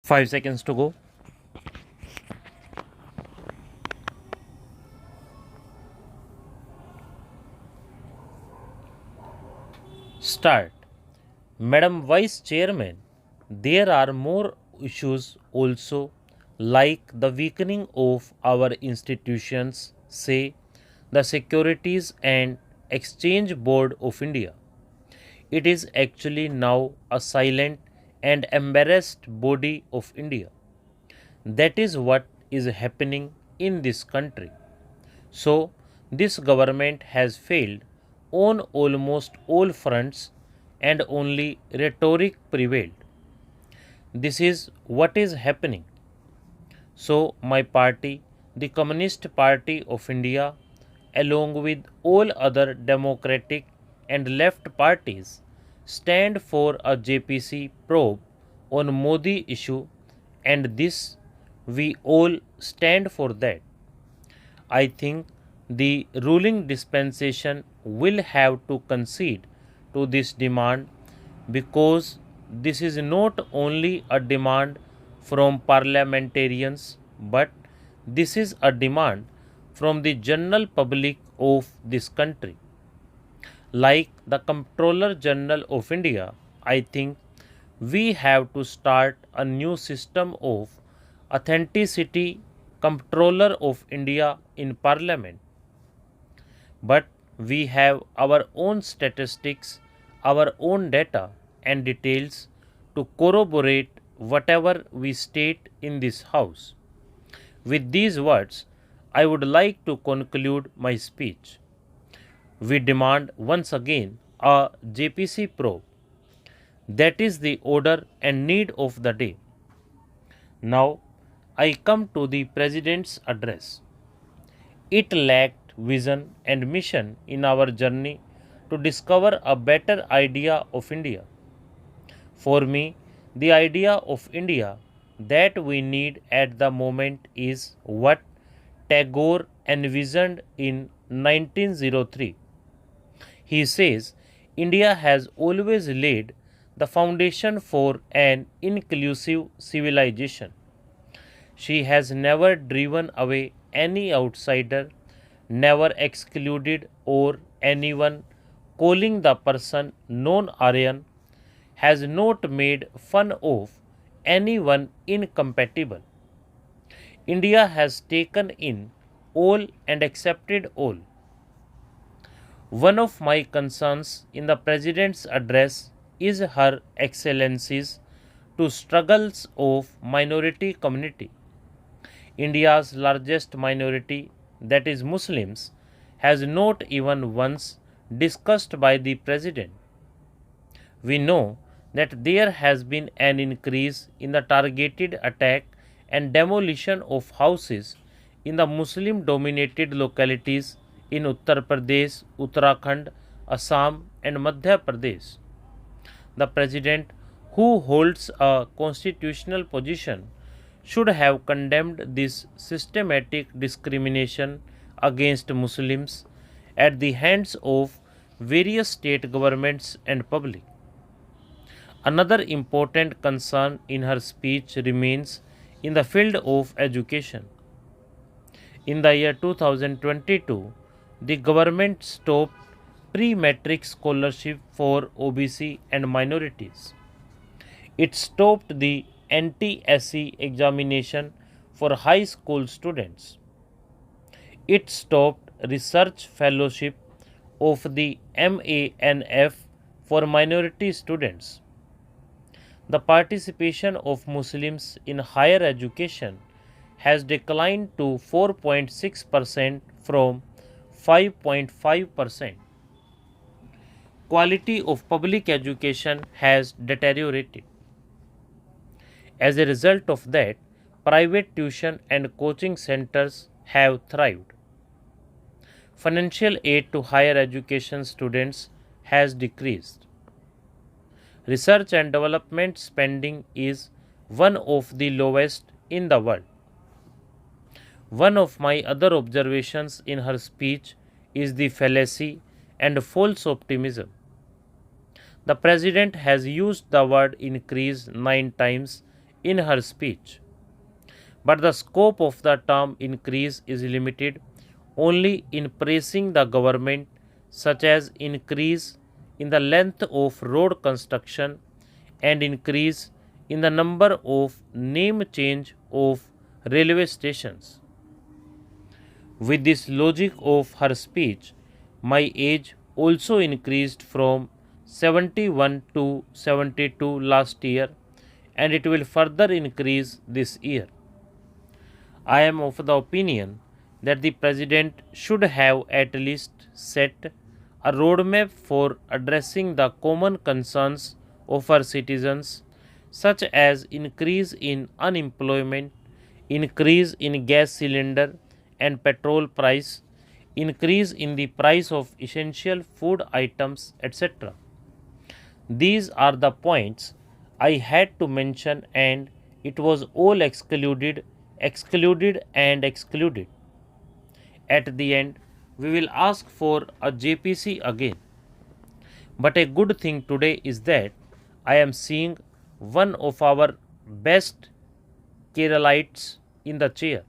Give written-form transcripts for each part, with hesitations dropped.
5 seconds to go. Start. Madam Vice Chairman, there are more issues also, like the weakening of our institutions, say the Securities and Exchange Board of India. It is actually now a silent and embarrassed body of India. That is what is happening in this country. So, this government has failed on almost all fronts and only rhetoric prevailed. This is what is happening. So, my party, the Communist Party of India, along with all other democratic and left parties, stand for a JPC probe on Modi issue, and this we all stand for that. I think the ruling dispensation will have to concede to this demand because this is not only a demand from parliamentarians but this is a demand from the general public of this country. Like the Comptroller General of India, I think we have to start a new system of authenticity Comptroller of India in Parliament. But we have our own statistics, our own data and details to corroborate whatever we state in this House. With these words, I would like to conclude my speech. We demand once again a JPC probe. That is the order and need of the day. Now, I come to the President's address. It lacked vision and mission in our journey to discover a better idea of India. For me, the idea of India that we need at the moment is what Tagore envisioned in 1903. He says India has always laid the foundation for an inclusive civilization. She has never driven away any outsider, never excluded or anyone calling the person non-Aryan, has not made fun of anyone incompatible. India has taken in all and accepted all. One of my concerns in the President's address is Her Excellency's to struggles of minority community. India's largest minority, that is Muslims, has not even once discussed by the President. We know that there has been an increase in the targeted attack and demolition of houses in the Muslim dominated localities in Uttar Pradesh, Uttarakhand, Assam, and Madhya Pradesh. The President, who holds a constitutional position, should have condemned this systematic discrimination against Muslims at the hands of various state governments and public. Another important concern in her speech remains in the field of education. In the year 2022, the government stopped pre-matric scholarship for OBC and minorities. It stopped the anti-SC examination for high school students. It stopped research fellowship of the MANF for minority students. The participation of Muslims in higher education has declined to 4.6% from 5.5%. Quality of public education has deteriorated. As a result of that, private tuition and coaching centers have thrived. Financial aid to higher education students has decreased. Research and development spending is one of the lowest in the world. One of my other observations in her speech is the fallacy and false optimism. The President has used the word increase 9 times in her speech. But the scope of the term increase is limited only in praising the government, such as increase in the length of road construction and increase in the number of name change of railway stations. With this logic of her speech, my age also increased from 71 to 72 last year, and it will further increase this year. I am of the opinion that the President should have at least set a roadmap for addressing the common concerns of our citizens, such as increase in unemployment, increase in gas cylinder and petrol price, increase in the price of essential food items, etc. These are the points I had to mention, and it was all excluded, and excluded. At the end, we will ask for a JPC again. But a good thing today is that I am seeing one of our best Keralites in the chair.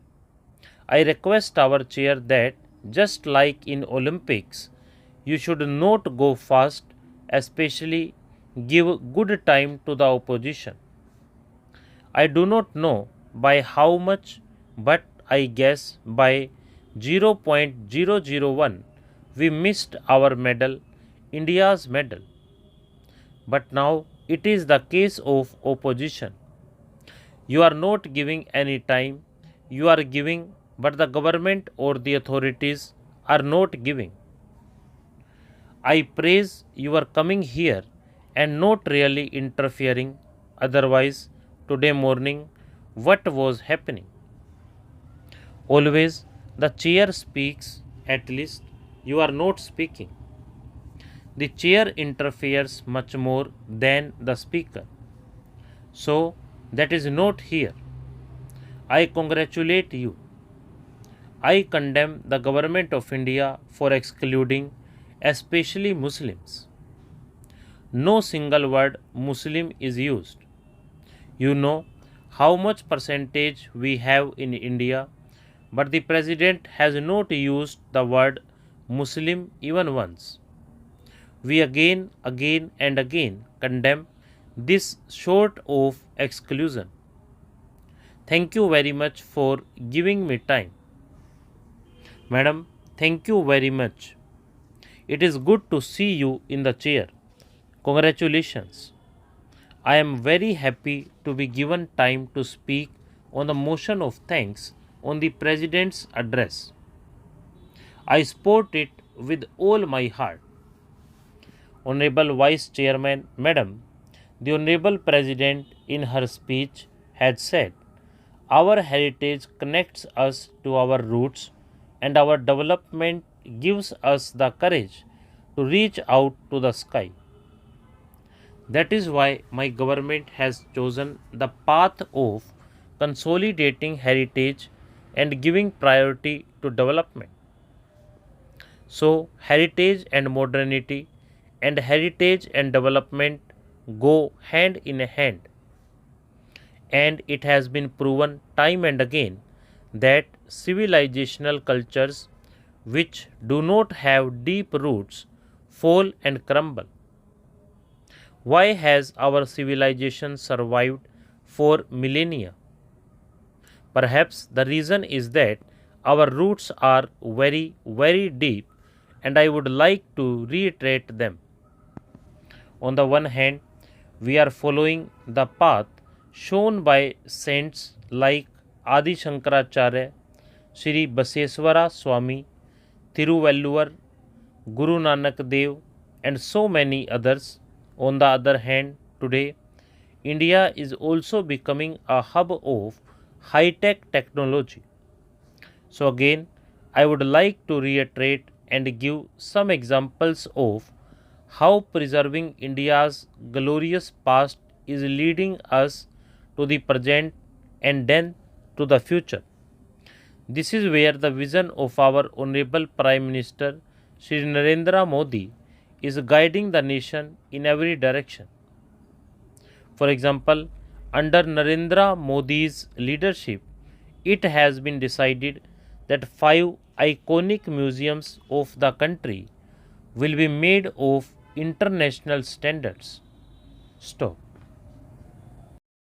I request our chair that, just like in Olympics, you should not go fast, especially give good time to the opposition. I do not know by how much, but I guess by 0.001 we missed our medal, India's medal. But now it is the case of opposition. You are not giving any time, you are giving, but the government or the authorities are not giving. I praise your coming here and not really interfering, otherwise, today morning, what was happening? Always the chair speaks, at least you are not speaking. The chair interferes much more than the speaker. So, that is not here. I congratulate you. I condemn the government of India for excluding especially Muslims. No single word Muslim is used. You know how much percentage we have in India, but the President has not used the word Muslim even once. We again and again condemn this sort of exclusion. Thank you very much for giving me time. Madam, thank you very much. It is good to see you in the chair. Congratulations. I am very happy to be given time to speak on the motion of thanks on the President's address. I support it with all my heart. Honorable Vice Chairman, Madam, the Honorable President in her speech had said, our heritage connects us to our roots and our development gives us the courage to reach out to the sky. That is why my government has chosen the path of consolidating heritage and giving priority to development. So, heritage and modernity and heritage and development go hand in hand. And it has been proven time and again that civilizational cultures which do not have deep roots fall and crumble. Why has our civilization survived for millennia? Perhaps the reason is that our roots are very deep, and I would like to reiterate them. On the one hand, we are following the path shown by saints like Adi Shankaracharya, Sri Baseswara Swami, Thiruvalluvar, Guru Nanak Dev, and so many others. On the other hand, today, India is also becoming a hub of high-tech technology. So again, I would like to reiterate and give some examples of how preserving India's glorious past is leading us to the present and then to the future. This is where the vision of our Honorable Prime Minister Shri Narendra Modi is guiding the nation in every direction. For example, Under Narendra Modi's leadership, it has been decided that 5 iconic museums of the country will be made of international standards. Stop.